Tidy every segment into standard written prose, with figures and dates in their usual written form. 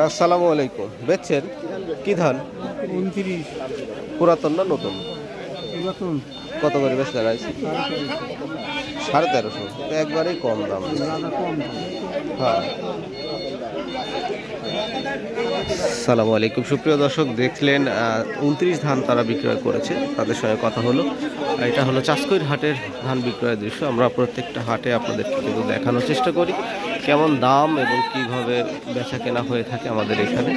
আসসালামু আলাইকুম। বেচছেন কি ধান? 29 পুরাতন না নতুন? পুরাতন কত করে বেচলেন আজ? 1350। তো একবারেই কম দাম। কম। হ্যাঁ। আসসালামু আলাইকুম সুপ্রিয় দর্শক, দেখলেন 29 ধান তারা বিক্রয় করেছে, তাদের সঙ্গে কথা হলো। এটা হলো চাষকৈর হাটের ধান বিক্রয়ের দৃশ্য। আমরা প্রত্যেকটা হাটে আপনাদেরকে কিন্তু দেখানোর চেষ্টা করি কেমন দাম এবং কিভাবে বেচা কেনা হয়ে থাকে আমাদের এখানে,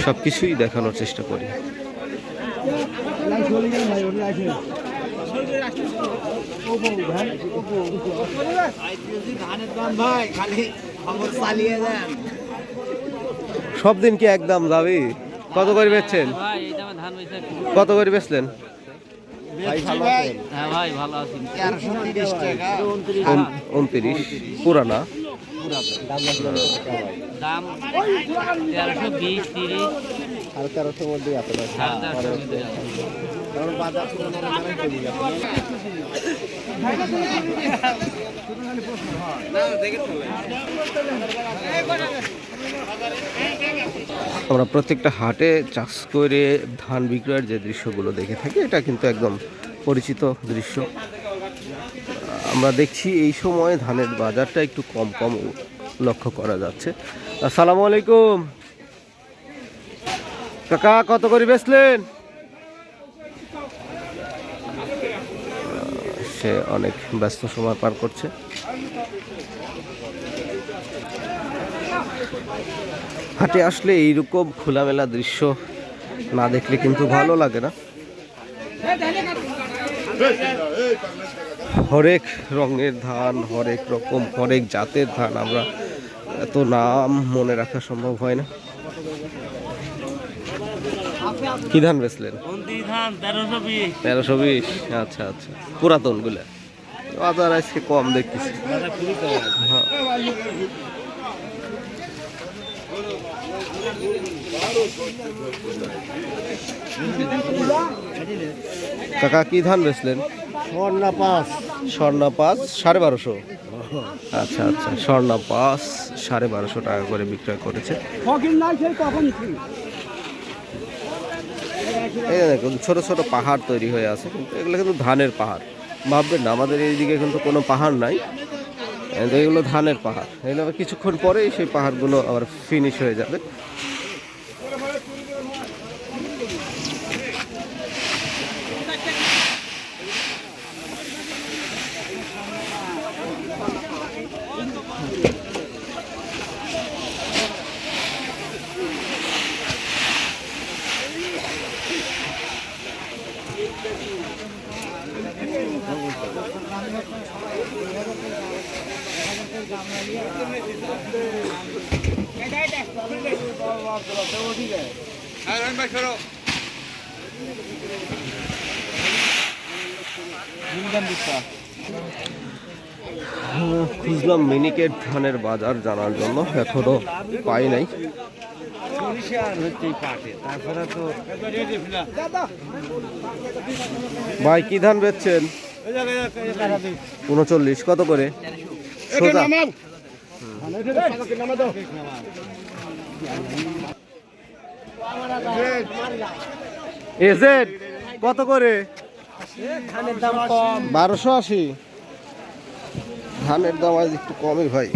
সব কিছুই দেখানোর চেষ্টা করি। সব দিন কি একদম যাবি? কত করে বেচছেন? কত করে বেচলেন? 29 পুরানা দাম 1320 30 আর 1300 মধ্যে আছে না? আমরা প্রত্যেকটা হাটে চাষ করে ধান বিক্রয়ের যে দৃশ্যগুলো দেখে থাকি, এটা কিন্তু একদম পরিচিত দৃশ্য। আমরা দেখছি এই সময় ধানের বাজারটা একটু কম কম লক্ষ্য করা যাচ্ছে। আসসালামু আলাইকুম কাকা, কত করে বেচলেন? সে অনেক ব্যস্ত সময় পার করছে। হাটে আসলে এইরকম খোলামেলা দৃশ্য না দেখলে কিন্তু ভালো লাগে না। হরেক রঙের ধান, হরেক রকম, হরেক জাতের ধান, আমরা এত নাম মনে রাখা সম্ভব হয় না। কি ধান বেচলেন? 1320। আচ্ছা আচ্ছা, পুরাতন গুলা বাজার আজকে কম দেখতেছি। হ্যাঁ। কাকা কি ধান বেচলেন? স্বর্ণা 5 1250। আচ্ছা আচ্ছা, স্বর্ণা 5 1250 টাকা করে বিক্রয় করেছে। এই দেখুন ছোট ছোট পাহাড় তৈরি হয়ে আছে, কিন্তু এগুলো কিন্তু ধানের পাহাড়। ভাববেন না আমাদের এইদিকে কিন্তু কোনো পাহাড় নাই, এগুলো ধানের পাহাড়। এগুলো আবার কিছুক্ষণ পরেই সেই পাহাড়গুলো আবার ফিনিশ হয়ে যাবে। খুঁজলাম মিনিকেট ধানের বাজার জানার জন্য, এখনো পাই নাই। ভাই কি ধান বেচছেন? 39 কত করে? সোজা এজেড কত করে? ধানের দাম কম, 1280। ধানের দাম আজ একটু কমই ভাই।